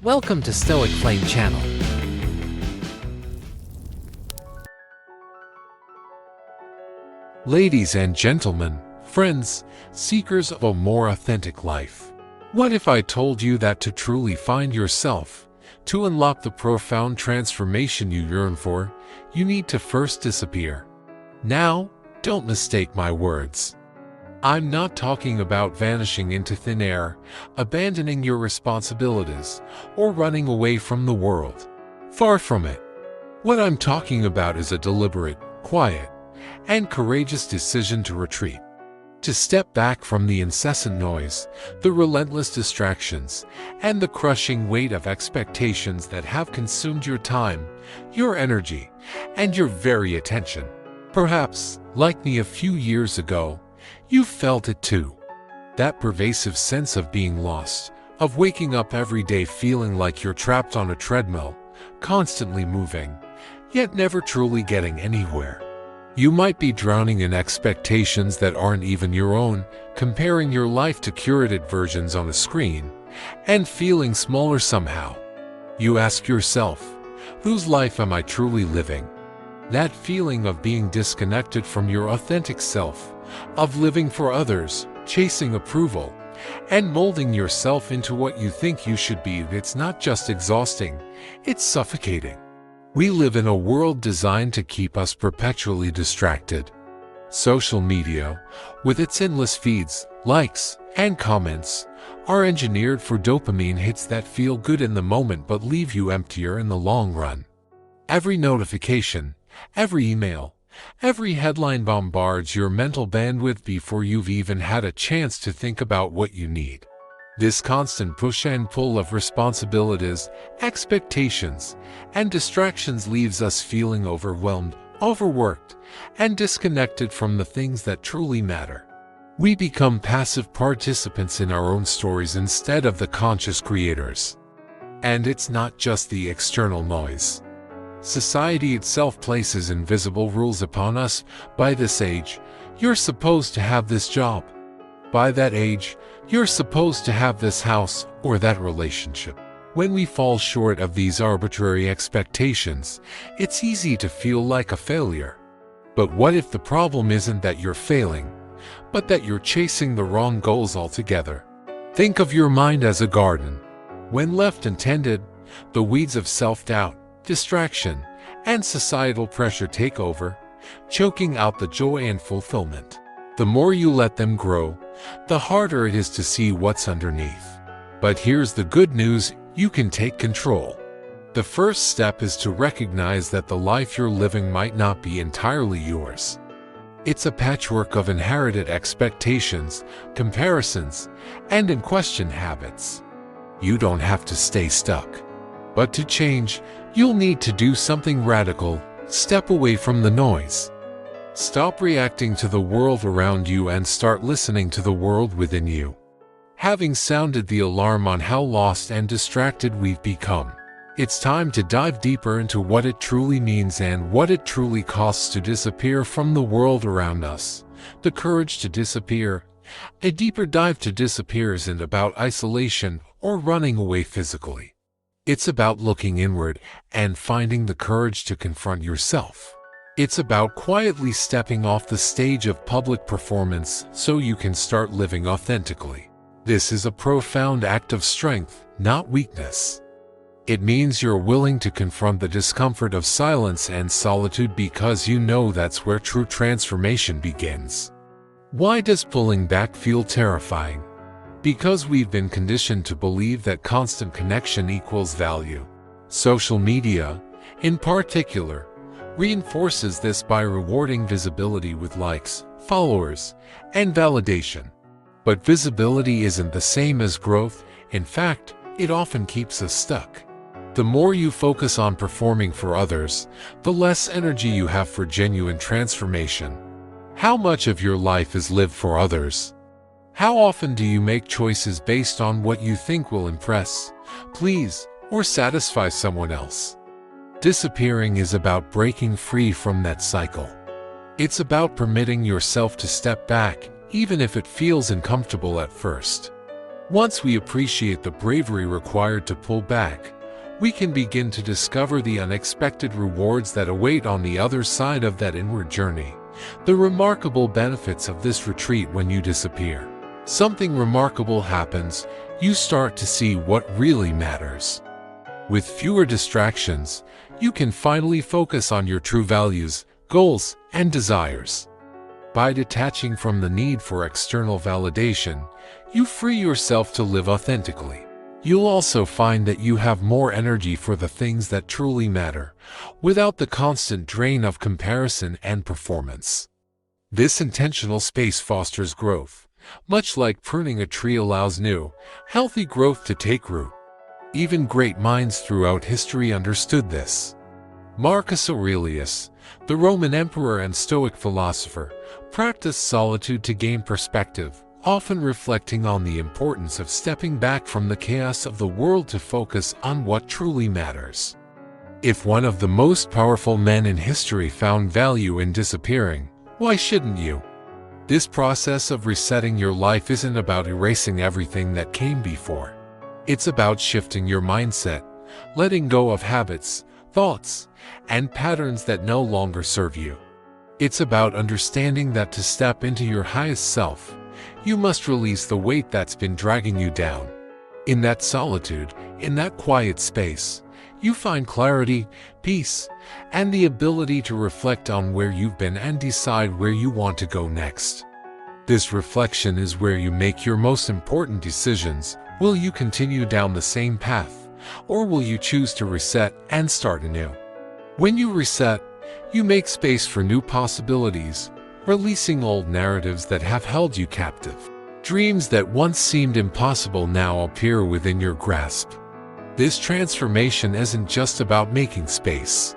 Welcome to Stoic Flame channel. Ladies and gentlemen, friends, seekers of a more authentic life. What if I told you that to truly find yourself, to unlock the profound transformation you yearn for, you need to first disappear? Now, don't mistake my words. I'm not talking about vanishing into thin air, abandoning your responsibilities, or running away from the world. Far from it. What I'm talking about is a deliberate, quiet, and courageous decision to retreat. To step back from the incessant noise, the relentless distractions, and the crushing weight of expectations that have consumed your time, your energy, and your very attention. Perhaps, like me a few years ago, you felt it too. That pervasive sense of being lost, of waking up every day feeling like you're trapped on a treadmill, constantly moving, yet never truly getting anywhere. You might be drowning in expectations that aren't even your own, comparing your life to curated versions on a screen, and feeling smaller somehow. You ask yourself, whose life am I truly living? That feeling of being disconnected from your authentic self, of living for others, chasing approval, and molding yourself into what you think you should be, it's not just exhausting, it's suffocating. We live in a world designed to keep us perpetually distracted. Social media, with its endless feeds, likes, and comments, are engineered for dopamine hits that feel good in the moment but leave you emptier in the long run. Every notification, every email, every headline bombards your mental bandwidth before you've even had a chance to think about what you need. This constant push and pull of responsibilities, expectations, and distractions leaves us feeling overwhelmed, overworked, and disconnected from the things that truly matter. We become passive participants in our own stories instead of the conscious creators. And it's not just the external noise. Society itself places invisible rules upon us. By this age, you're supposed to have this job. By that age, you're supposed to have this house or that relationship. When we fall short of these arbitrary expectations, it's easy to feel like a failure. But what if the problem isn't that you're failing, but that you're chasing the wrong goals altogether? Think of your mind as a garden. When left untended, the weeds of self-doubt, distraction, and societal pressure take over, choking out the joy and fulfillment. The more you let them grow, the harder it is to see what's underneath. But here's the good news, you can take control. The first step is to recognize that the life you're living might not be entirely yours. It's a patchwork of inherited expectations, comparisons, and unquestioned habits. You don't have to stay stuck. But to change, you'll need to do something radical. Step away from the noise. Stop reacting to the world around you and start listening to the world within you. Having sounded the alarm on how lost and distracted we've become, it's time to dive deeper into what it truly means and what it truly costs to disappear from the world around us. The courage to disappear. A deeper dive to disappear isn't about isolation or running away physically. It's about looking inward and finding the courage to confront yourself. It's about quietly stepping off the stage of public performance so you can start living authentically. This is a profound act of strength, not weakness. It means you're willing to confront the discomfort of silence and solitude because you know that's where true transformation begins. Why does pulling back feel terrifying? Because we've been conditioned to believe that constant connection equals value. Social media, in particular, reinforces this by rewarding visibility with likes, followers, and validation. But visibility isn't the same as growth. In fact, it often keeps us stuck. The more you focus on performing for others, the less energy you have for genuine transformation. How much of your life is lived for others? How often do you make choices based on what you think will impress, please, or satisfy someone else? Disappearing is about breaking free from that cycle. It's about permitting yourself to step back, even if it feels uncomfortable at first. Once we appreciate the bravery required to pull back, we can begin to discover the unexpected rewards that await on the other side of that inward journey. The remarkable benefits of this retreat. When you disappear, something remarkable happens. You start to see what really matters. With fewer distractions, you can finally focus on your true values, goals, and desires. By detaching from the need for external validation, you free yourself to live authentically. You'll also find that you have more energy for the things that truly matter, without the constant drain of comparison and performance. This intentional space fosters growth, much like pruning a tree allows new, healthy growth to take root. Even great minds throughout history understood this. Marcus Aurelius, the Roman emperor and Stoic philosopher, practiced solitude to gain perspective, often reflecting on the importance of stepping back from the chaos of the world to focus on what truly matters. If one of the most powerful men in history found value in disappearing, why shouldn't you? This process of resetting your life isn't about erasing everything that came before. It's about shifting your mindset, letting go of habits, thoughts, and patterns that no longer serve you. It's about understanding that to step into your highest self, you must release the weight that's been dragging you down. In that solitude, in that quiet space, you find clarity, peace, and the ability to reflect on where you've been and decide where you want to go next. This reflection is where you make your most important decisions. Will you continue down the same path, or will you choose to reset and start anew? When you reset, you make space for new possibilities, releasing old narratives that have held you captive. Dreams that once seemed impossible now appear within your grasp. This transformation isn't just about making space.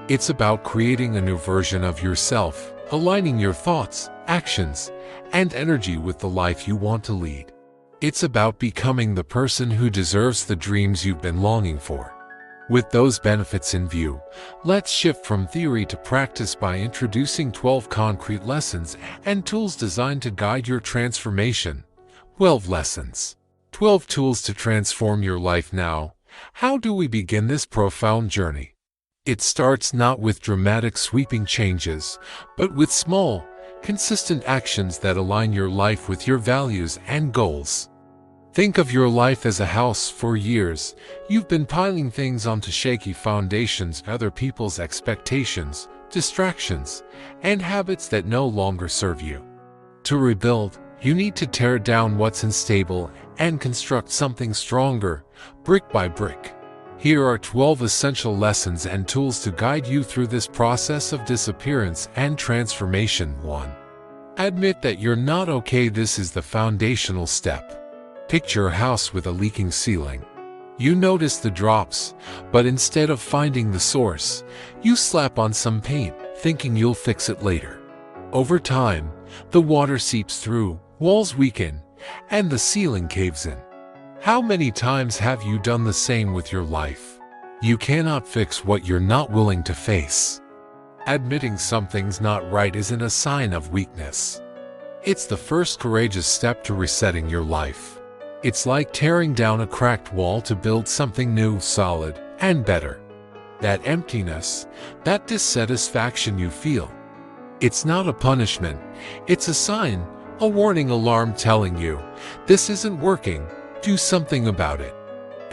It's about creating a new version of yourself, aligning your thoughts, actions, and energy with the life you want to lead. It's about becoming the person who deserves the dreams you've been longing for. With those benefits in view, let's shift from theory to practice by introducing 12 concrete lessons and tools designed to guide your transformation. 12 lessons. 12 tools to transform your life now. How do we begin this profound journey? It starts not with dramatic sweeping changes, but with small, consistent actions that align your life with your values and goals. Think of your life as a house. For years, you've been piling things onto shaky foundations, other people's expectations, distractions, and habits that no longer serve you. To rebuild, you need to tear down what's unstable and construct something stronger, brick by brick. Here are 12 essential lessons and tools to guide you through this process of disappearance and transformation. 1. Admit that you're not okay. This is the foundational step. Picture a house with a leaking ceiling. You notice the drops, but instead of finding the source, you slap on some paint, thinking you'll fix it later. Over time, the water seeps through, walls weaken, and the ceiling caves in. How many times have you done the same with your life? You cannot fix what you're not willing to face. Admitting something's not right isn't a sign of weakness. It's the first courageous step to resetting your life. It's like tearing down a cracked wall to build something new, solid, and better. That emptiness, that dissatisfaction you feel, it's not a punishment, it's a sign, a warning alarm telling you, this isn't working, do something about it.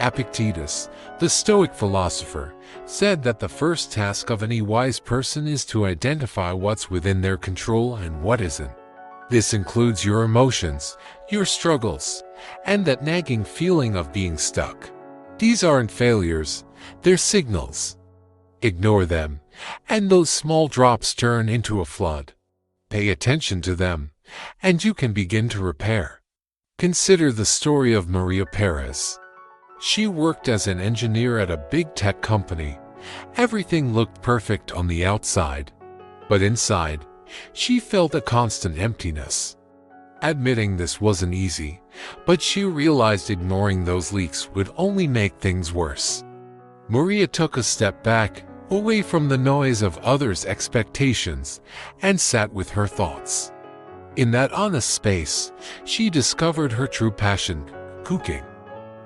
Epictetus, the Stoic philosopher, said that the first task of any wise person is to identify what's within their control and what isn't. This includes your emotions, your struggles, and that nagging feeling of being stuck. These aren't failures, they're signals. Ignore them, and those small drops turn into a flood. Pay attention to them, and you can begin to repair. Consider the story of Maria Perez. She worked as an engineer at a big tech company. Everything looked perfect on the outside, but inside, she felt a constant emptiness. Admitting this wasn't easy, but she realized ignoring those leaks would only make things worse. Maria took a step back, away from the noise of others' expectations, and sat with her thoughts. In that honest space, she discovered her true passion, cooking.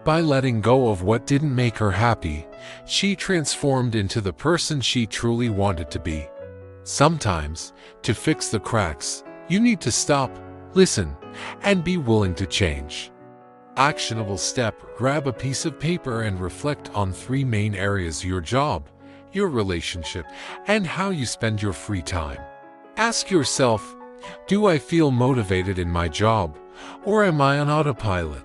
By letting go of what didn't make her happy, she transformed into the person she truly wanted to be. Sometimes, to fix the cracks, you need to stop, listen, and be willing to change. Actionable step: grab a piece of paper and reflect on 3 main areas: your job, your relationship, and how you spend your free time. Ask yourself, do I feel motivated in my job, or am I on autopilot?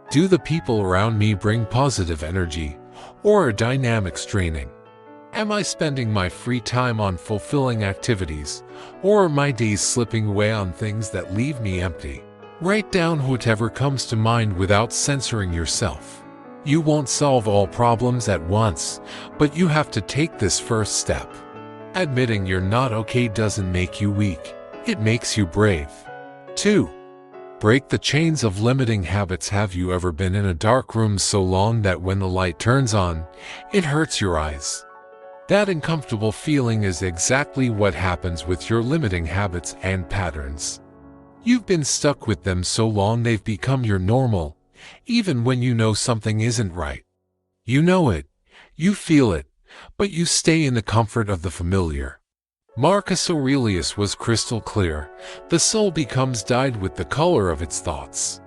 Do the people around me bring positive energy, or are dynamics draining? Am I spending my free time on fulfilling activities, or are my days slipping away on things that leave me empty? Write down whatever comes to mind without censoring yourself. You won't solve all problems at once, but you have to take this first step. Admitting you're not okay doesn't make you weak, it makes you brave. 2. Break the chains of limiting habits. Have you ever been in a dark room so long that when the light turns on, it hurts your eyes? That uncomfortable feeling is exactly what happens with your limiting habits and patterns. You've been stuck with them so long they've become your normal, even when you know something isn't right. You know it, you feel it, but you stay in the comfort of the familiar. Marcus Aurelius was crystal clear: the soul becomes dyed with the color of its thoughts.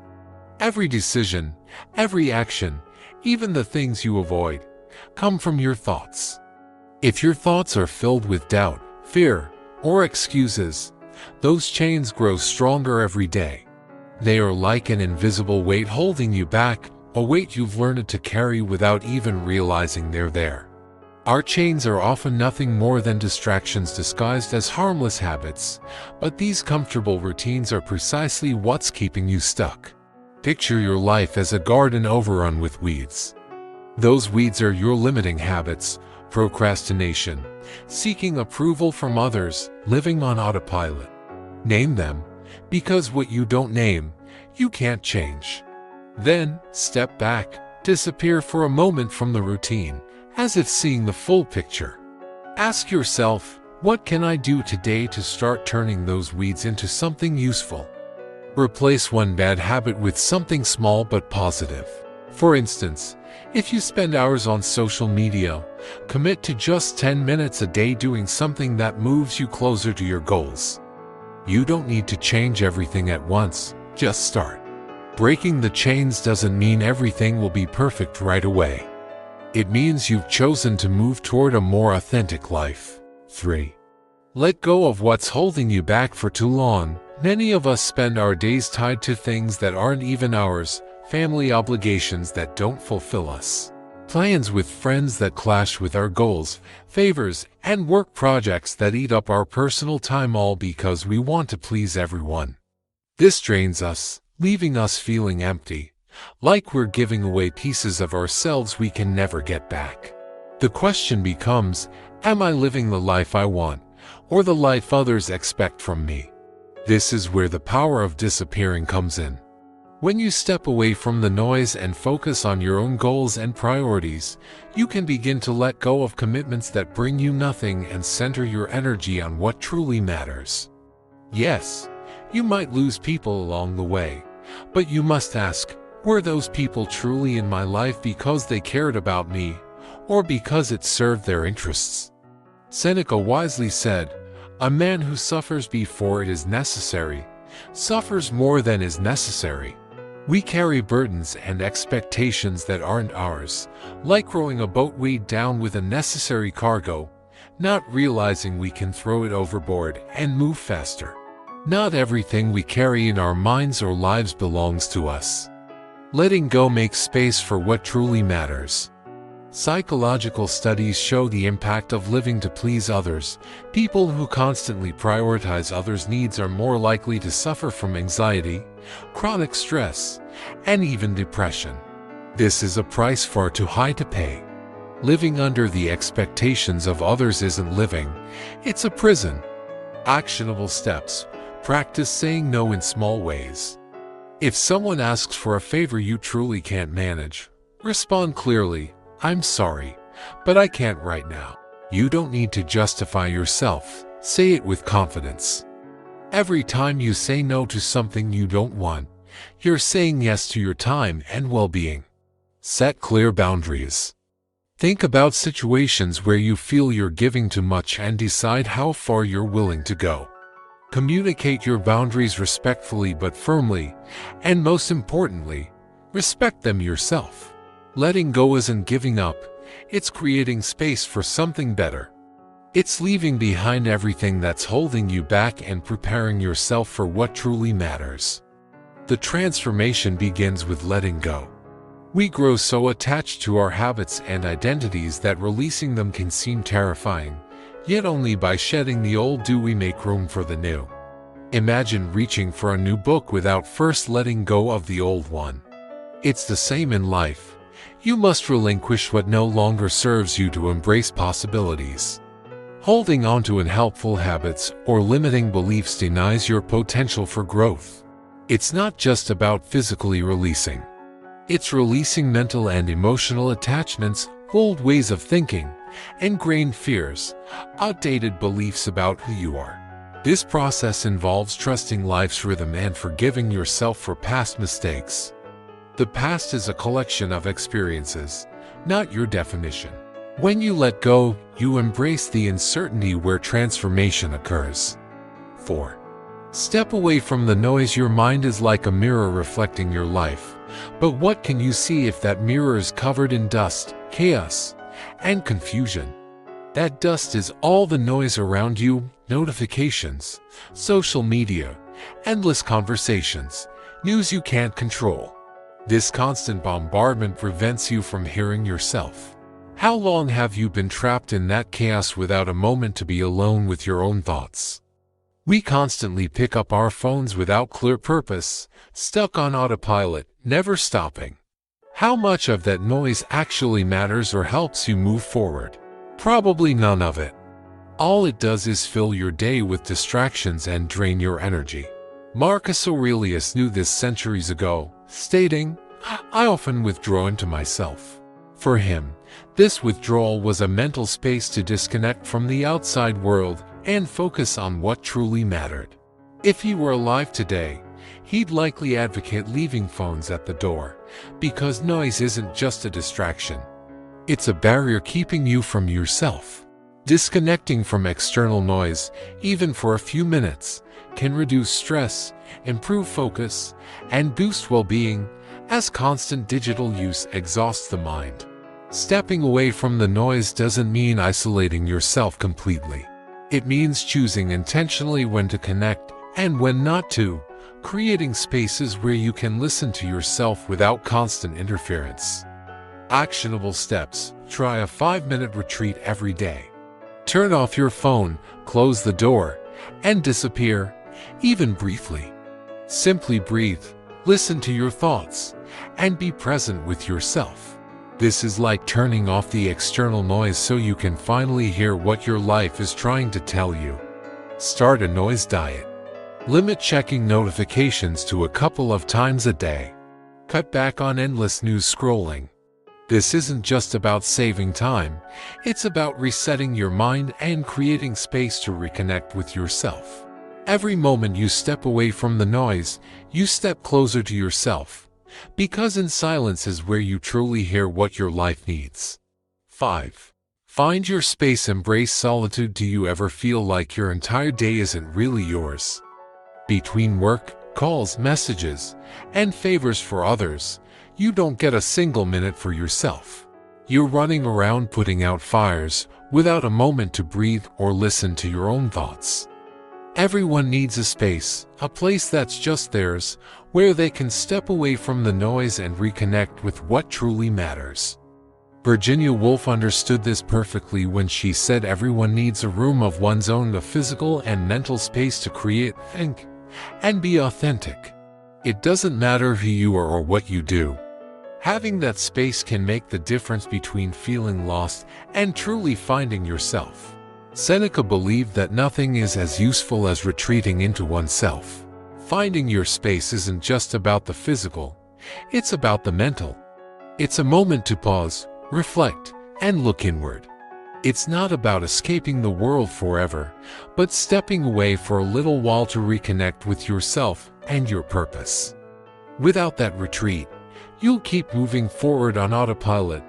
Every decision, every action, even the things you avoid, come from your thoughts. If your thoughts are filled with doubt, fear, or excuses, those chains grow stronger every day. They are like an invisible weight holding you back, a weight you've learned to carry without even realizing they're there. Our chains are often nothing more than distractions disguised as harmless habits, but these comfortable routines are precisely what's keeping you stuck. Picture your life as a garden overrun with weeds. Those weeds are your limiting habits: procrastination, seeking approval from others, living on autopilot. Name them, because what you don't name, you can't change. Then, step back, disappear for a moment from the routine, as if seeing the full picture. Ask yourself, what can I do today to start turning those weeds into something useful? Replace one bad habit with something small but positive. For instance, if you spend hours on social media, commit to just 10 minutes a day doing something that moves you closer to your goals. You don't need to change everything at once, just start. Breaking the chains doesn't mean everything will be perfect right away. It means you've chosen to move toward a more authentic life. 3. Let go of what's holding you back for too long. Many of us spend our days tied to things that aren't even ours, family obligations that don't fulfill us, plans with friends that clash with our goals, favors, and work projects that eat up our personal time, all because we want to please everyone. This drains us, leaving us feeling empty, like we're giving away pieces of ourselves we can never get back. The question becomes, am I living the life I want, or the life others expect from me? This is where the power of disappearing comes in. When you step away from the noise and focus on your own goals and priorities, you can begin to let go of commitments that bring you nothing and center your energy on what truly matters. Yes, you might lose people along the way, but you must ask, were those people truly in my life because they cared about me, or because it served their interests? Seneca wisely said, "A man who suffers before it is necessary, suffers more than is necessary." We carry burdens and expectations that aren't ours, like rowing a boat weighed down with unnecessary cargo, not realizing we can throw it overboard and move faster. Not everything we carry in our minds or lives belongs to us. Letting go makes space for what truly matters. Psychological studies show the impact of living to please others. People who constantly prioritize others' needs are more likely to suffer from anxiety, chronic stress, and even depression. This is a price far too high to pay. Living under the expectations of others isn't living, it's a prison. Actionable steps: practice saying no in small ways. If someone asks for a favor you truly can't manage, respond clearly, "I'm sorry, but I can't right now." You don't need to justify yourself, say it with confidence. Every time you say no to something you don't want, you're saying yes to your time and well-being. Set clear boundaries. Think about situations where you feel you're giving too much and decide how far you're willing to go. Communicate your boundaries respectfully but firmly, and most importantly, respect them yourself. Letting go isn't giving up, it's creating space for something better. It's leaving behind everything that's holding you back and preparing yourself for what truly matters. The transformation begins with letting go. We grow so attached to our habits and identities that releasing them can seem terrifying, yet only by shedding the old do we make room for the new. Imagine reaching for a new book without first letting go of the old one. It's the same in life. You must relinquish what no longer serves you to embrace possibilities. Holding on to unhelpful habits or limiting beliefs denies your potential for growth. It's not just about physically releasing. It's releasing mental and emotional attachments, old ways of thinking, ingrained fears, outdated beliefs about who you are. This process involves trusting life's rhythm and forgiving yourself for past mistakes. The past is a collection of experiences, not your definition. When you let go, you embrace the uncertainty where transformation occurs. 4. Step away from the noise. Your mind is like a mirror reflecting your life. But what can you see if that mirror is covered in dust, chaos, and confusion? That dust is all the noise around you: notifications, social media, endless conversations, news you can't control. This constant bombardment prevents you from hearing yourself. How long have you been trapped in that chaos without a moment to be alone with your own thoughts? We constantly pick up our phones without clear purpose, stuck on autopilot, never stopping. How much of that noise actually matters or helps you move forward? Probably none of it. All it does is fill your day with distractions and drain your energy. Marcus Aurelius knew this centuries ago, stating, "I often withdraw into myself." For him, this withdrawal was a mental space to disconnect from the outside world and focus on what truly mattered. If he were alive today, he'd likely advocate leaving phones at the door, because noise isn't just a distraction. It's a barrier keeping you from yourself. Disconnecting from external noise, even for a few minutes, can reduce stress, improve focus, and boost well-being, as constant digital use exhausts the mind. Stepping away from the noise doesn't mean isolating yourself completely. It means choosing intentionally when to connect and when not to, creating spaces where you can listen to yourself without constant interference. Actionable steps: try a 5-minute retreat every day. Turn off your phone, close the door, and disappear, even briefly. Simply breathe, listen to your thoughts, and be present with yourself. This is like turning off the external noise so you can finally hear what your life is trying to tell you. Start a noise diet. Limit checking notifications to a couple of times a day. Cut back on endless news scrolling. This isn't just about saving time, it's about resetting your mind and creating space to reconnect with yourself. Every moment you step away from the noise, you step closer to yourself. Because in silence is where you truly hear what your life needs. 5. Find your space. Embrace solitude. Do you ever feel like your entire day isn't really yours? Between work, calls, messages, and favors for others, you don't get a single minute for yourself. You're running around putting out fires without a moment to breathe or listen to your own thoughts. Everyone needs a space, a place that's just theirs, where they can step away from the noise and reconnect with what truly matters. Virginia Woolf understood this perfectly when she said everyone needs a room of one's own, a physical and mental space to create, think, and be authentic. It doesn't matter who you are or what you do. Having that space can make the difference between feeling lost and truly finding yourself. Seneca believed that nothing is as useful as retreating into oneself. Finding your space isn't just about the physical, it's about the mental. It's a moment to pause, reflect, and look inward. It's not about escaping the world forever, but stepping away for a little while to reconnect with yourself and your purpose. Without that retreat, you'll keep moving forward on autopilot,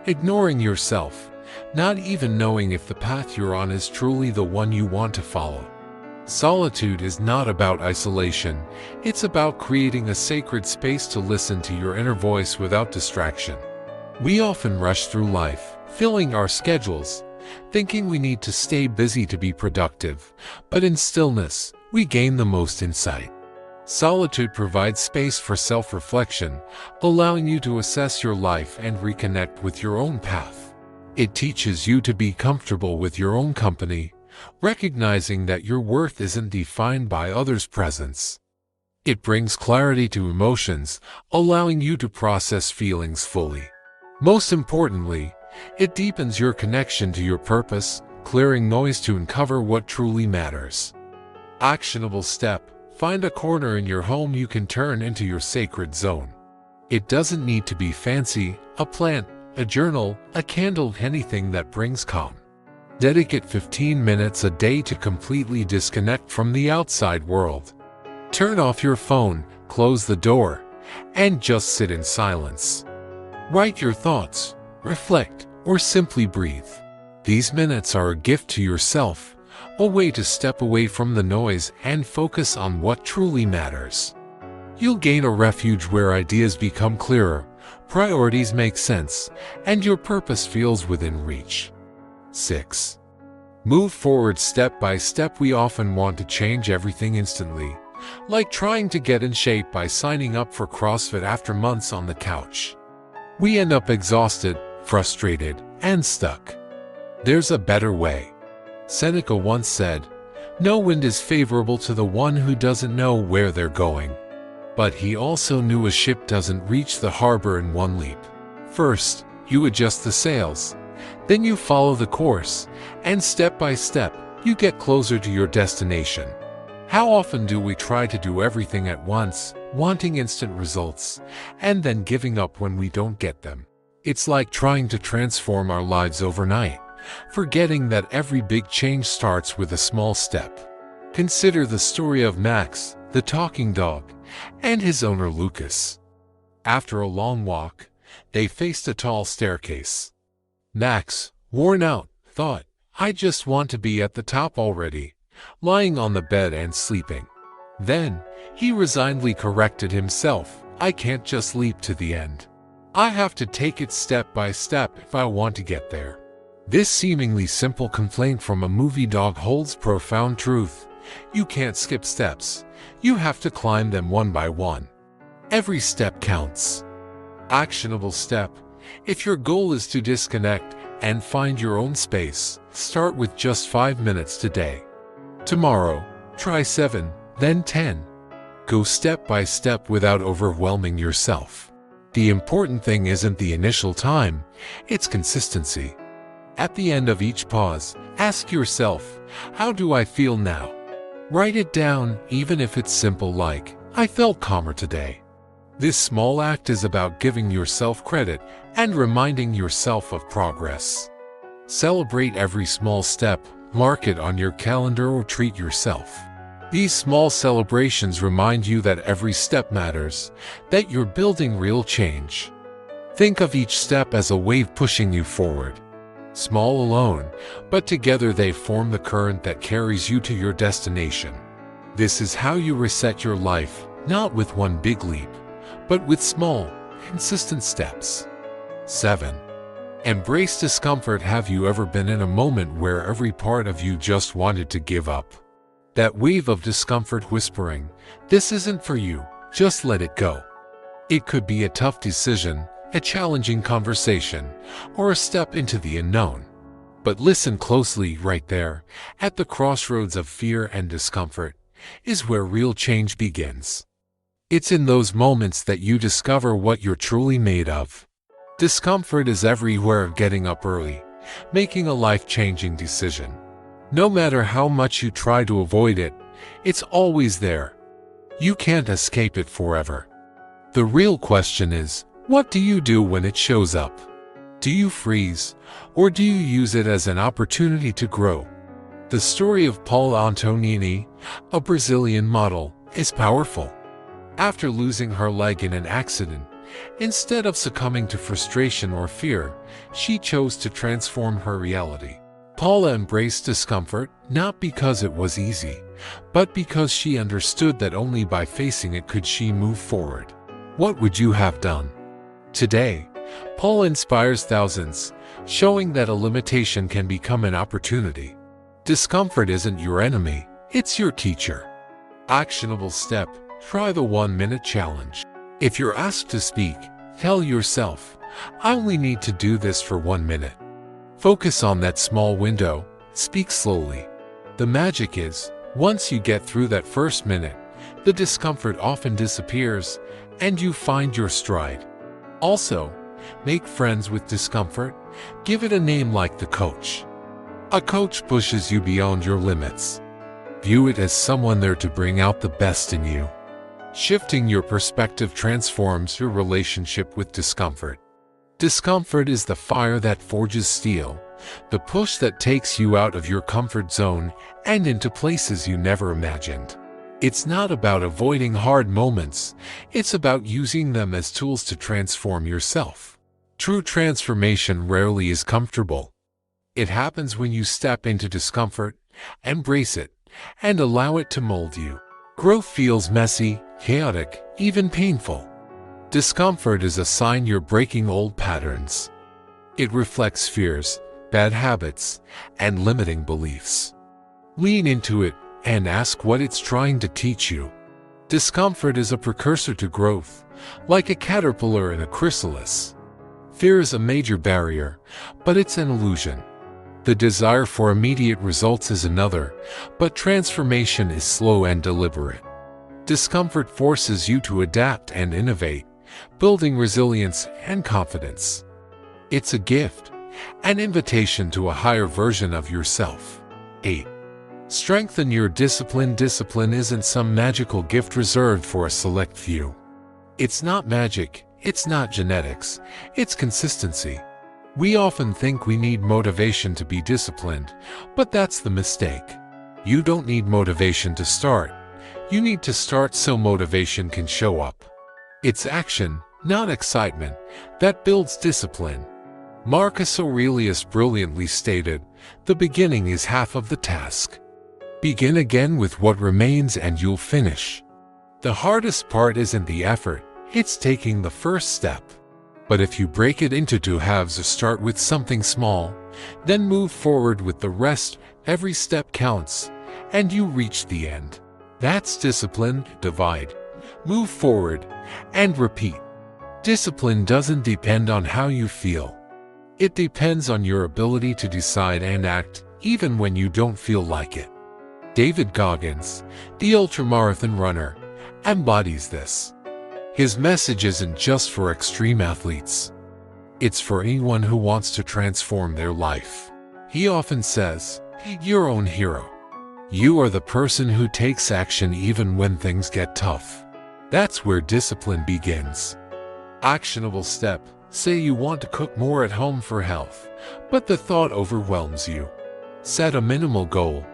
ignoring yourself, not even knowing if the path you're on is truly the one you want to follow. Solitude is not about isolation, it's about creating a sacred space to listen to your inner voice without distraction. We often rush through life, filling our schedules, thinking we need to stay busy to be productive, but in stillness, we gain the most insight. Solitude provides space for self-reflection, allowing you to assess your life and reconnect with your own path. It teaches you to be comfortable with your own company, recognizing that your worth isn't defined by others' presence. It brings clarity to emotions, allowing you to process feelings fully. Most importantly, it deepens your connection to your purpose, clearing noise to uncover what truly matters. Actionable step: find a corner in your home you can turn into your sacred zone. It doesn't need to be fancy: a plant, a journal, a candle, anything that brings calm. Dedicate 15 minutes a day to completely disconnect from the outside world. Turn off your phone, close the door, and just sit in silence. Write your thoughts, reflect, or simply breathe. These minutes are a gift to yourself, a way to step away from the noise and focus on what truly matters. You'll gain a refuge where ideas become clearer, priorities make sense, and your purpose feels within reach. 6. Move forward step by step. We often want to change everything instantly, like trying to get in shape by signing up for CrossFit after months on the couch. We end up exhausted, frustrated, and stuck. There's a better way. Seneca once said, "No wind is favorable to the one who doesn't know where they're going." But he also knew a ship doesn't reach the harbor in one leap. First, you adjust the sails, then you follow the course, and step by step, you get closer to your destination. How often do we try to do everything at once, wanting instant results, and then giving up when we don't get them? It's like trying to transform our lives overnight, forgetting that every big change starts with a small step. Consider the story of Max, the talking dog, and his owner Lucas. After a long walk, they faced a tall staircase. Max, worn out, thought, "I just want to be at the top already," lying on the bed and sleeping. Then, he resignedly corrected himself, "I can't just leap to the end. I have to take it step by step if I want to get there." This seemingly simple complaint from a movie dog holds profound truth. You can't skip steps. You have to climb them one by one. Every step counts. Actionable step: if your goal is to disconnect and find your own space, start with just 5 minutes today. Tomorrow, try 7, then 10. Go step by step without overwhelming yourself. The important thing isn't the initial time, it's consistency. At the end of each pause, ask yourself, "How do I feel now?" Write it down, even if it's simple, like, "I felt calmer today." This small act is about giving yourself credit and reminding yourself of progress. Celebrate every small step, mark it on your calendar or treat yourself. These small celebrations remind you that every step matters, that you're building real change. Think of each step as a wave pushing you forward. Small alone, but together they form the current that carries you to your destination. This is how you reset your life, not with one big leap, but with small, consistent steps. 7. Embrace discomfort. Have you ever been in a moment where every part of you just wanted to give up? That wave of discomfort whispering, "This isn't for you, just let it go." It could be a tough decision, a challenging conversation, or a step into the unknown. But listen closely. Right there, at the crossroads of fear and discomfort, is where real change begins. It's in those moments that you discover what you're truly made of. Discomfort is everywhere: getting up early, making a life-changing decision. No matter how much you try to avoid it, it's always there. You can't escape it forever. The real question is, what do you do when it shows up? Do you freeze, or do you use it as an opportunity to grow? The story of Paul Antonini, a Brazilian model, is powerful. After losing her leg in an accident, instead of succumbing to frustration or fear, she chose to transform her reality. Paula embraced discomfort not because it was easy, but because she understood that only by facing it could she move forward. What would you have done? Today, Paula inspires thousands, showing that a limitation can become an opportunity. Discomfort isn't your enemy, it's your teacher. Actionable step: try the 1-minute challenge. If you're asked to speak, tell yourself, I only need to do this for 1 minute. Focus on that small window, speak slowly. The magic is, once you get through that first minute, the discomfort often disappears, and you find your stride. Also, make friends with discomfort. Give it a name like the coach. A coach pushes you beyond your limits. View it as someone there to bring out the best in you. Shifting your perspective transforms your relationship with discomfort. Discomfort is the fire that forges steel, the push that takes you out of your comfort zone and into places you never imagined. It's not about avoiding hard moments, it's about using them as tools to transform yourself. True transformation rarely is comfortable. It happens when you step into discomfort, embrace it, and allow it to mold you. Growth feels messy, chaotic, even painful. Discomfort is a sign you're breaking old patterns. It reflects fears, bad habits, and limiting beliefs. Lean into it and ask what it's trying to teach you. Discomfort is a precursor to growth, like a caterpillar in a chrysalis. Fear is a major barrier, but it's an illusion. The desire for immediate results is another, but transformation is slow and deliberate. Discomfort forces you to adapt and innovate, building resilience and confidence. It's a gift, an invitation to a higher version of yourself. 8. Strengthen your discipline. Discipline isn't some magical gift reserved for a select few. It's not magic, it's not genetics, it's consistency. We often think we need motivation to be disciplined, but that's the mistake. You don't need motivation to start. You need to start so motivation can show up. It's action, not excitement, that builds discipline. Marcus Aurelius brilliantly stated, "The beginning is half of the task." Begin again with what remains and you'll finish. The hardest part isn't the effort, it's taking the first step. But if you break it into two halves or start with something small, then move forward with the rest, every step counts, and you reach the end. That's discipline. Divide, move forward, and repeat. Discipline doesn't depend on how you feel. It depends on your ability to decide and act, even when you don't feel like it. David Goggins, the ultramarathon runner, embodies this. His message isn't just for extreme athletes. It's for anyone who wants to transform their life. He often says, "Your own hero. You are the person who takes action even when things get tough." That's where discipline begins. Actionable step: say you want to cook more at home for health, but the thought overwhelms you. Set a minimal goal.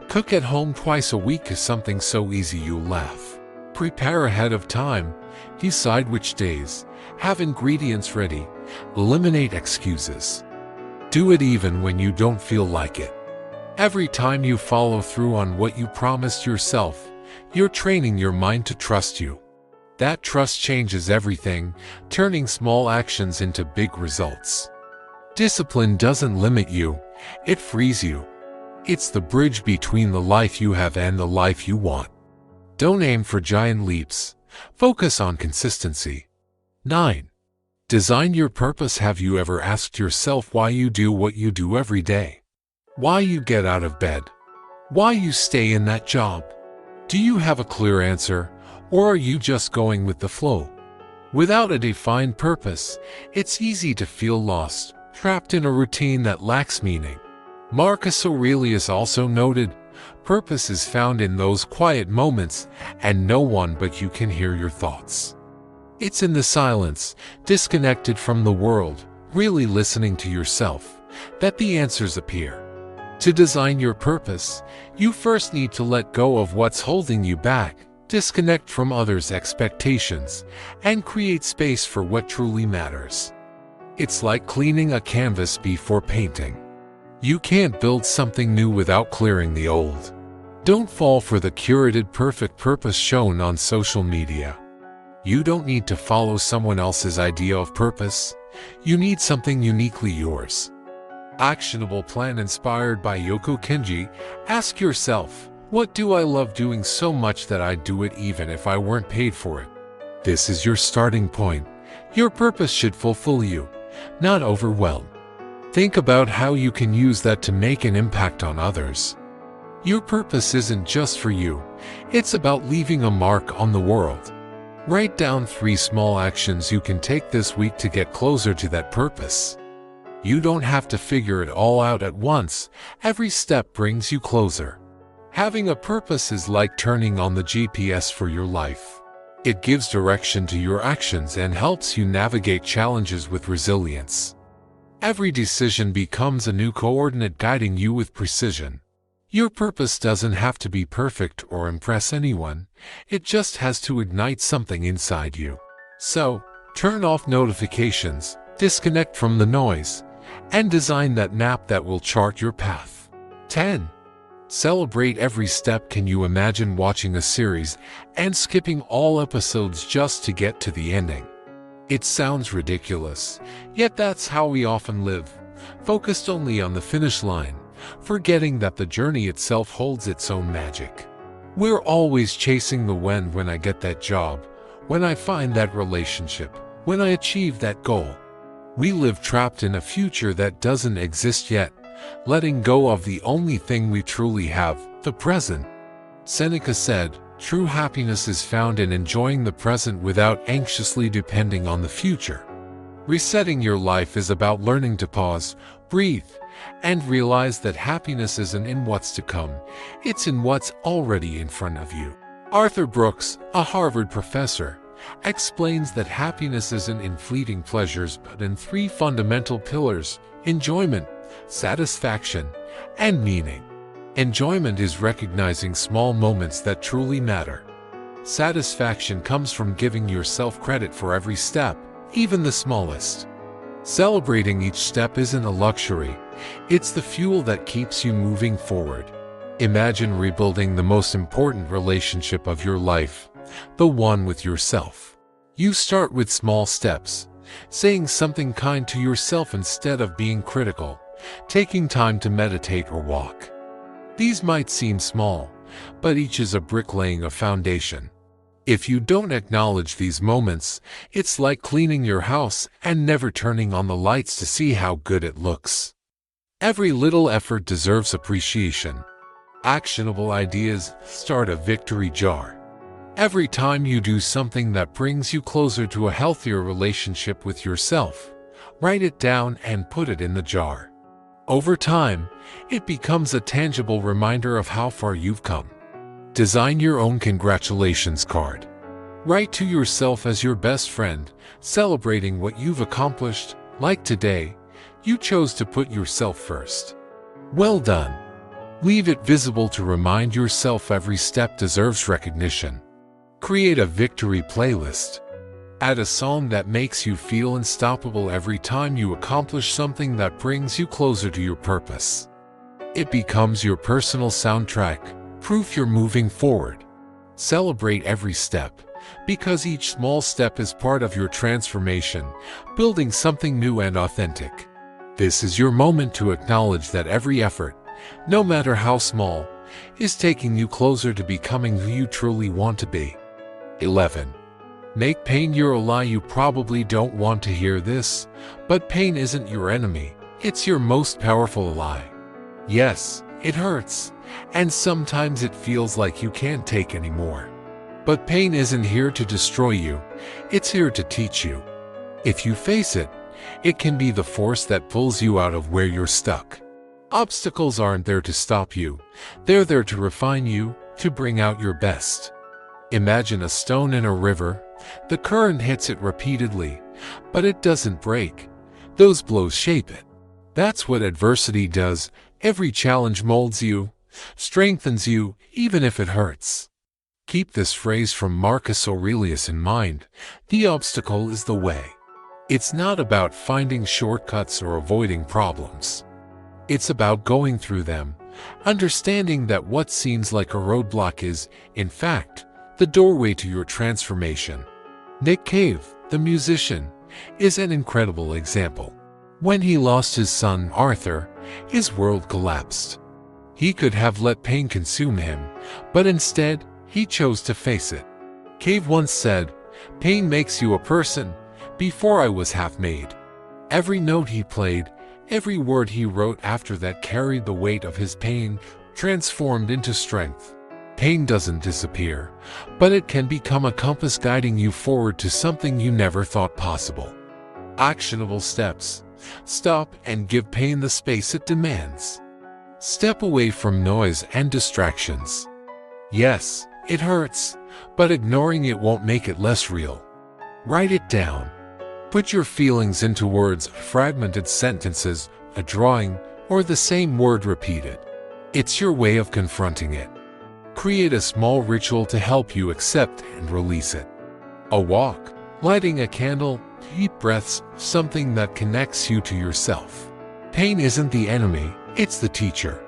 Cook at home twice a week is something so easy you'll laugh. Prepare ahead of time. Decide which days. Have ingredients ready. Eliminate excuses. Do it even when you don't feel like it. Every time you follow through on what you promised yourself, you're training your mind to trust you. That trust changes everything, turning small actions into big results. Discipline doesn't limit you, it frees you. It's the bridge between the life you have and the life you want. Don't aim for giant leaps. Focus on consistency. 9. Design your purpose. Have you ever asked yourself why you do what you do every day? Why you get out of bed? Why you stay in that job? Do you have a clear answer, or are you just going with the flow? Without a defined purpose, it's easy to feel lost, trapped in a routine that lacks meaning. Marcus Aurelius also noted, "Purpose is found in those quiet moments, and no one but you can hear your thoughts." It's in the silence, disconnected from the world, really listening to yourself, that the answers appear. To design your purpose, you first need to let go of what's holding you back, disconnect from others' expectations, and create space for what truly matters. It's like cleaning a canvas before painting. You can't build something new without clearing the old. Don't fall for the curated perfect purpose shown on social media. You don't need to follow someone else's idea of purpose. You need something uniquely yours. Actionable plan inspired by Yoko Kenji. Ask yourself, what do I love doing so much that I'd do it even if I weren't paid for it? This is your starting point. Your purpose should fulfill you, not overwhelm. Think about how you can use that to make an impact on others. Your purpose isn't just for you. It's about leaving a mark on the world. Write down 3 small actions you can take this week to get closer to that purpose. You don't have to figure it all out at once. Every step brings you closer. Having a purpose is like turning on the GPS for your life. It gives direction to your actions and helps you navigate challenges with resilience. Every decision becomes a new coordinate guiding you with precision. Your purpose doesn't have to be perfect or impress anyone. It just has to ignite something inside you. So, turn off notifications, disconnect from the noise, and design that map that will chart your path. 10. Celebrate every step. Can you imagine watching a series and skipping all episodes just to get to the ending? It sounds ridiculous, yet that's how we often live, focused only on the finish line, forgetting that the journey itself holds its own magic. We're always chasing the when I get that job, when I find that relationship, when I achieve that goal. We live trapped in a future that doesn't exist yet, letting go of the only thing we truly have, the present. Seneca said, "True happiness is found in enjoying the present without anxiously depending on the future." Resetting your life is about learning to pause, breathe, and realize that happiness isn't in what's to come, it's in what's already in front of you. Arthur Brooks, a Harvard professor, explains that happiness isn't in fleeting pleasures but in 3 fundamental pillars: enjoyment, satisfaction, and meaning. Enjoyment is recognizing small moments that truly matter. Satisfaction comes from giving yourself credit for every step, even the smallest. Celebrating each step isn't a luxury, it's the fuel that keeps you moving forward. Imagine rebuilding the most important relationship of your life, the one with yourself. You start with small steps, saying something kind to yourself instead of being critical, taking time to meditate or walk. These might seem small, but each is a brick laying a foundation. If you don't acknowledge these moments, it's like cleaning your house and never turning on the lights to see how good it looks. Every little effort deserves appreciation. Actionable ideas. Start a victory jar. Every time you do something that brings you closer to a healthier relationship with yourself, write it down and put it in the jar. Over time, it becomes a tangible reminder of how far you've come. Design your own congratulations card. Write to yourself as your best friend, celebrating what you've accomplished. Like today, you chose to put yourself first. Well done. Leave it visible to remind yourself every step deserves recognition. Create a victory playlist. Add a song that makes you feel unstoppable every time you accomplish something that brings you closer to your purpose. It becomes your personal soundtrack, proof you're moving forward. Celebrate every step, because each small step is part of your transformation, building something new and authentic. This is your moment to acknowledge that every effort, no matter how small, is taking you closer to becoming who you truly want to be. 11. Make pain your ally. You probably don't want to hear this, but pain isn't your enemy, it's your most powerful ally. Yes, it hurts, and sometimes it feels like you can't take anymore. But pain isn't here to destroy you, it's here to teach you. If you face it, it can be the force that pulls you out of where you're stuck. Obstacles aren't there to stop you, they're there to refine you, to bring out your best. Imagine a stone in a river. The current hits it repeatedly, but it doesn't break. Those blows shape it. That's what adversity does. Every challenge molds you, strengthens you, even if it hurts. Keep this phrase from Marcus Aurelius in mind: the obstacle is the way. It's not about finding shortcuts or avoiding problems. It's about going through them, understanding that what seems like a roadblock is, in fact, the doorway to your transformation. Nick Cave, the musician, is an incredible example. When he lost his son, Arthur, his world collapsed. He could have let pain consume him, but instead, he chose to face it. Cave once said, "Pain makes you a person. Before I was half made." Every note he played, every word he wrote after that carried the weight of his pain, transformed into strength. Pain doesn't disappear, but it can become a compass guiding you forward to something you never thought possible. Actionable steps. Stop and give pain the space it demands. Step away from noise and distractions. Yes, it hurts, but ignoring it won't make it less real. Write it down. Put your feelings into words, fragmented sentences, a drawing, or the same word repeated. It's your way of confronting it. Create a small ritual to help you accept and release it. A walk, lighting a candle, deep breaths, something that connects you to yourself. Pain isn't the enemy, it's the teacher.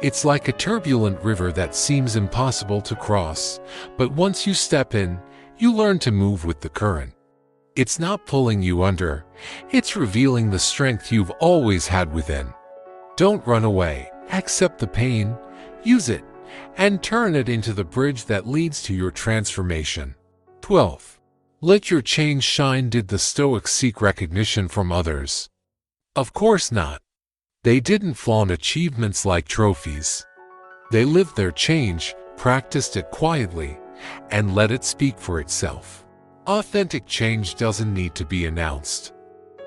It's like a turbulent river that seems impossible to cross, but once you step in, you learn to move with the current. It's not pulling you under, it's revealing the strength you've always had within. Don't run away, accept the pain, use it, and turn it into the bridge that leads to your transformation. 12. Let your change shine. Did the Stoics seek recognition from others? Of course not. They didn't flaunt achievements like trophies. They lived their change, practiced it quietly, and let it speak for itself. Authentic change doesn't need to be announced.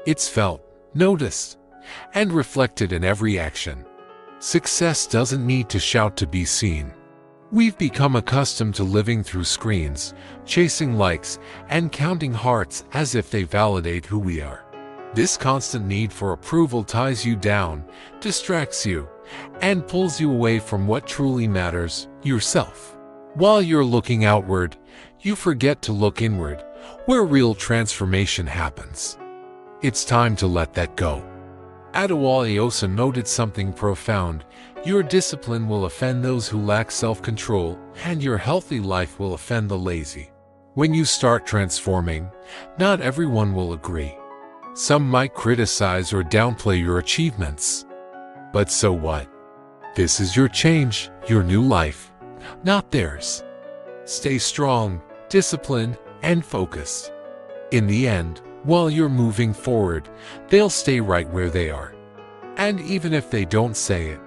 It's felt, noticed, and reflected in every action. Success doesn't need to shout to be seen. We've become accustomed to living through screens, chasing likes, and counting hearts as if they validate who we are. This constant need for approval ties you down, distracts you, and pulls you away from what truly matters, yourself. While you're looking outward, you forget to look inward, where real transformation happens. It's time to let that go. Adewale Osa noted something profound: your discipline will offend those who lack self-control, and your healthy life will offend the lazy. When you start transforming, not everyone will agree. Some might criticize or downplay your achievements. But so what? This is your change, your new life, not theirs. Stay strong, disciplined, and focused. In the end, while you're moving forward, they'll stay right where they are. And even if they don't say it,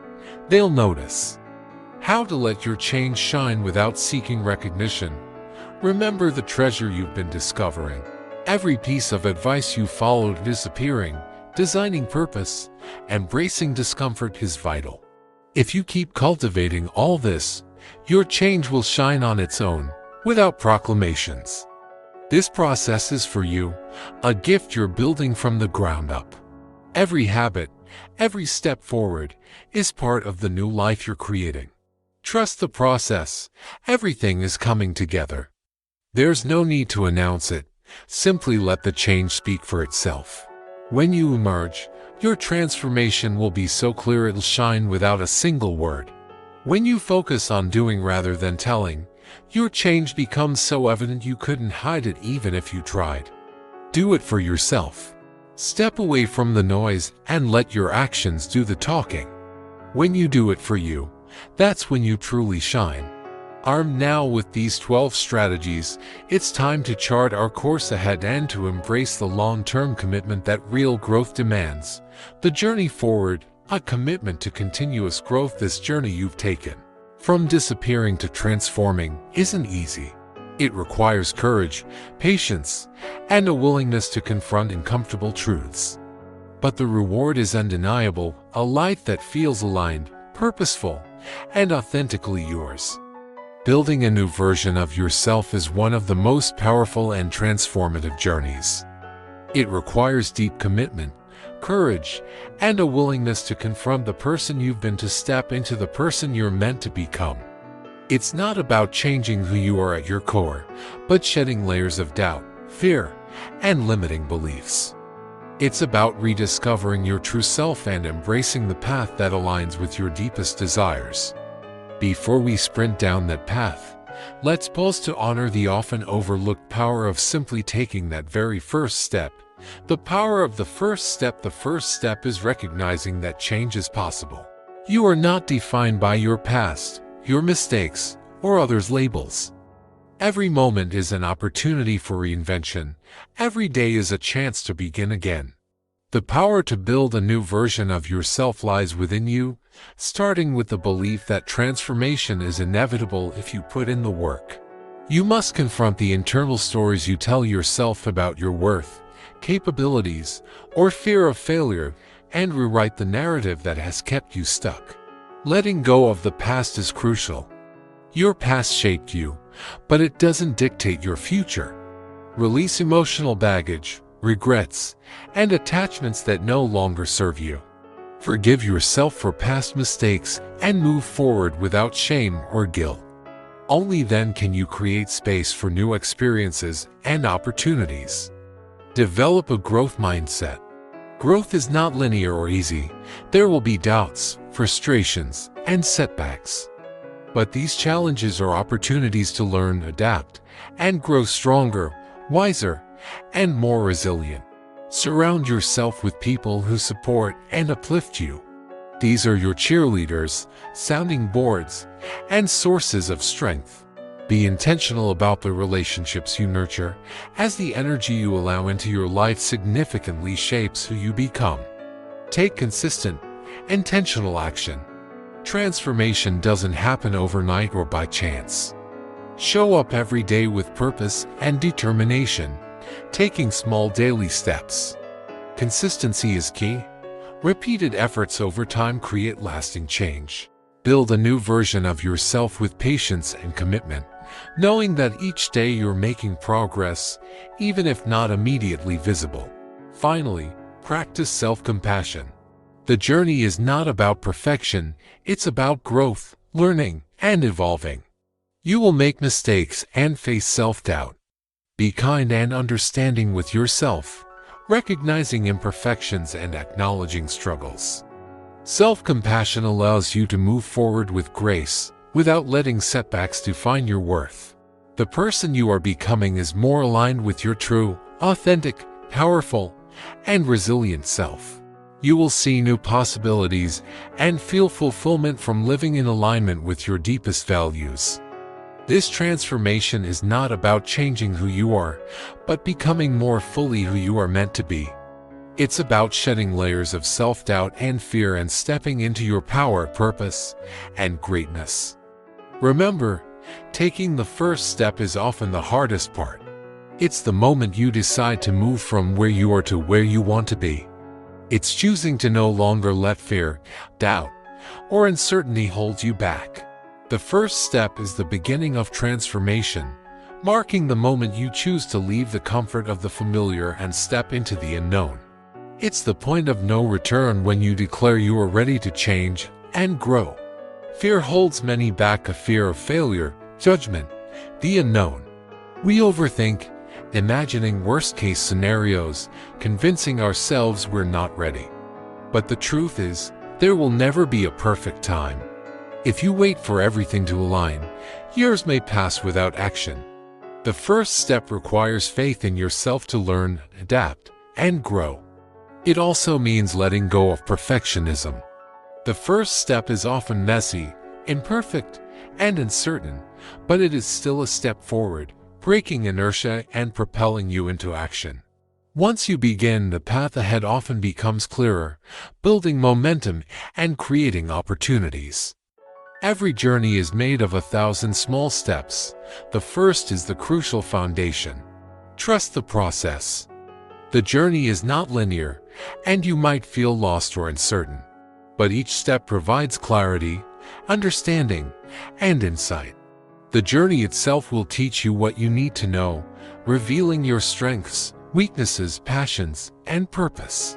they'll notice. How to let your change shine without seeking recognition. Remember the treasure you've been discovering. Every piece of advice you followed: disappearing, designing purpose, embracing discomfort, is vital. If you keep cultivating all this, your change will shine on its own, without proclamations. This process is for you, a gift you're building from the ground up. Every habit, every step forward, is part of the new life you're creating. Trust the process, everything is coming together. There's no need to announce it, simply let the change speak for itself. When you emerge, your transformation will be so clear it'll shine without a single word. When you focus on doing rather than telling, your change becomes so evident you couldn't hide it even if you tried. Do it for yourself. Step away from the noise and let your actions do the talking. When you do it for you, that's when you truly shine. Armed now with these 12 strategies, it's time to chart our course ahead and to embrace the long-term commitment that real growth demands. The journey forward, a commitment to continuous growth. This journey you've taken, from disappearing to transforming, isn't easy. It requires courage, patience, and a willingness to confront uncomfortable truths. But the reward is undeniable: a life that feels aligned, purposeful, and authentically yours. Building a new version of yourself is one of the most powerful and transformative journeys. It requires deep commitment, courage, and a willingness to confront the person you've been to step into the person you're meant to become. It's not about changing who you are at your core, but shedding layers of doubt, fear, and limiting beliefs. It's about rediscovering your true self and embracing the path that aligns with your deepest desires. Before we sprint down that path, let's pause to honor the often overlooked power of simply taking that very first step. The power of the first step. The first step is recognizing that change is possible. You are not defined by your past, your mistakes, or others' labels. Every moment is an opportunity for reinvention. Every day is a chance to begin again. The power to build a new version of yourself lies within you, starting with the belief that transformation is inevitable if you put in the work. You must confront the internal stories you tell yourself about your worth, capabilities, or fear of failure, and rewrite the narrative that has kept you stuck. Letting go of the past is crucial. Your past shaped you, but it doesn't dictate your future. Release emotional baggage, regrets, and attachments that no longer serve you. Forgive yourself for past mistakes and move forward without shame or guilt. Only then can you create space for new experiences and opportunities. Develop a growth mindset. Growth is not linear or easy. There will be doubts, frustrations, and setbacks. But these challenges are opportunities to learn, adapt, and grow stronger, wiser, and more resilient. Surround yourself with people who support and uplift you. These are your cheerleaders, sounding boards, and sources of strength. Be intentional about the relationships you nurture, as the energy you allow into your life significantly shapes who you become. Take consistent, intentional action. Transformation doesn't happen overnight or by chance. Show up every day with purpose and determination, taking small daily steps. Consistency is key. Repeated efforts over time create lasting change. Build a new version of yourself with patience and commitment, knowing that each day you're making progress, even if not immediately visible. Finally, practice self-compassion. The journey is not about perfection, it's about growth, learning, and evolving. You will make mistakes and face self-doubt. Be kind and understanding with yourself, recognizing imperfections and acknowledging struggles. Self-compassion allows you to move forward with grace, without letting setbacks define your worth. The person you are becoming is more aligned with your true, authentic, powerful, and resilient self. You will see new possibilities and feel fulfillment from living in alignment with your deepest values. This transformation is not about changing who you are, but becoming more fully who you are meant to be. It's about shedding layers of self-doubt and fear and stepping into your power, purpose, and greatness. Remember, taking the first step is often the hardest part. It's the moment you decide to move from where you are to where you want to be. It's choosing to no longer let fear, doubt, or uncertainty hold you back. The first step is the beginning of transformation, marking the moment you choose to leave the comfort of the familiar and step into the unknown. It's the point of no return when you declare you are ready to change and grow. Fear holds many back, a fear of failure, judgment, the unknown. We overthink, imagining worst-case scenarios, convincing ourselves we're not ready. But the truth is, there will never be a perfect time. If you wait for everything to align, years may pass without action. The first step requires faith in yourself to learn, adapt, and grow. It also means letting go of perfectionism. The first step is often messy, imperfect, and uncertain, but it is still a step forward, breaking inertia and propelling you into action. Once you begin, the path ahead often becomes clearer, building momentum and creating opportunities. Every journey is made of 1,000 small steps. The first is the crucial foundation. Trust the process. The journey is not linear, and you might feel lost or uncertain. But each step provides clarity, understanding, and insight. The journey itself will teach you what you need to know, revealing your strengths, weaknesses, passions, and purpose.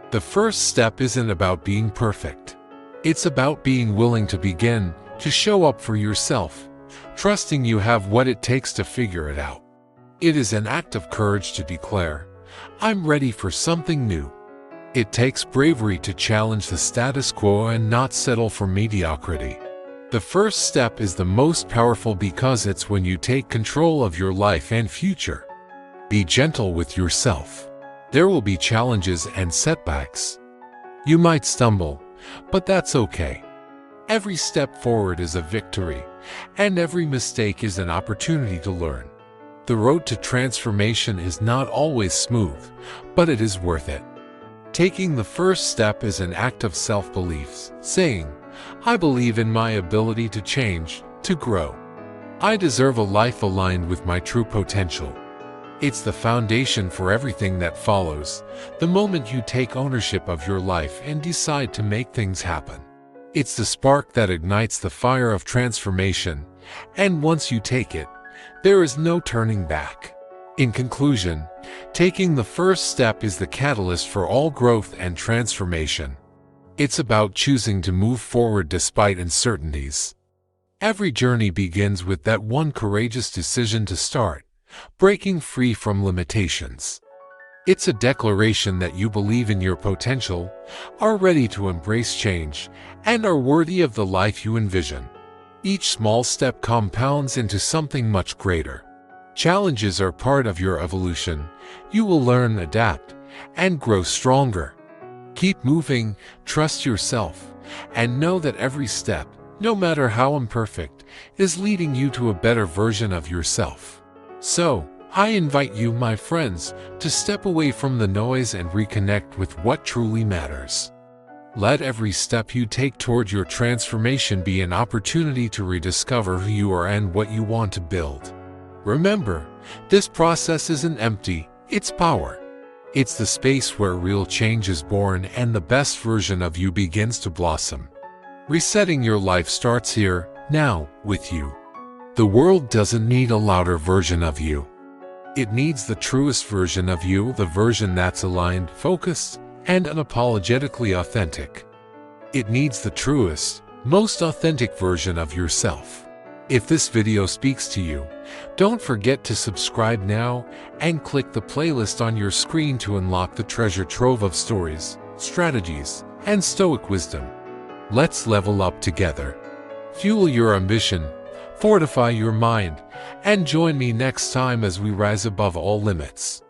The first step isn't about being perfect. It's about being willing to begin, to show up for yourself, trusting you have what it takes to figure it out. It is an act of courage to declare, "I'm ready for something new." It takes bravery to challenge the status quo and not settle for mediocrity. The first step is the most powerful because it's when you take control of your life and future. Be gentle with yourself. There will be challenges and setbacks. You might stumble, but that's okay. Every step forward is a victory, and every mistake is an opportunity to learn. The road to transformation is not always smooth, but it is worth it. Taking the first step is an act of self-belief, saying, "I believe in my ability to change, to grow. I deserve a life aligned with my true potential." It's the foundation for everything that follows, the moment you take ownership of your life and decide to make things happen. It's the spark that ignites the fire of transformation, and once you take it, there is no turning back. In conclusion, taking the first step is the catalyst for all growth and transformation. It's about choosing to move forward despite uncertainties. Every journey begins with that one courageous decision to start, breaking free from limitations. It's a declaration that you believe in your potential, are ready to embrace change, and are worthy of the life you envision. Each small step compounds into something much greater. Challenges are part of your evolution. You will learn, adapt, and grow stronger. Keep moving, trust yourself, and know that every step, no matter how imperfect, is leading you to a better version of yourself. So, I invite you, my friends, to step away from the noise and reconnect with what truly matters. Let every step you take toward your transformation be an opportunity to rediscover who you are and what you want to build. Remember, this process isn't empty, it's power. It's the space where real change is born and the best version of you begins to blossom. Resetting your life starts here, now, with you. The world doesn't need a louder version of you. It needs the truest version of you, the version that's aligned, focused, and unapologetically authentic. It needs the truest, most authentic version of yourself. If this video speaks to you, don't forget to subscribe now and click the playlist on your screen to unlock the treasure trove of stories, strategies, and Stoic wisdom. Let's level up together. Fuel your ambition, fortify your mind, and join me next time as we rise above all limits.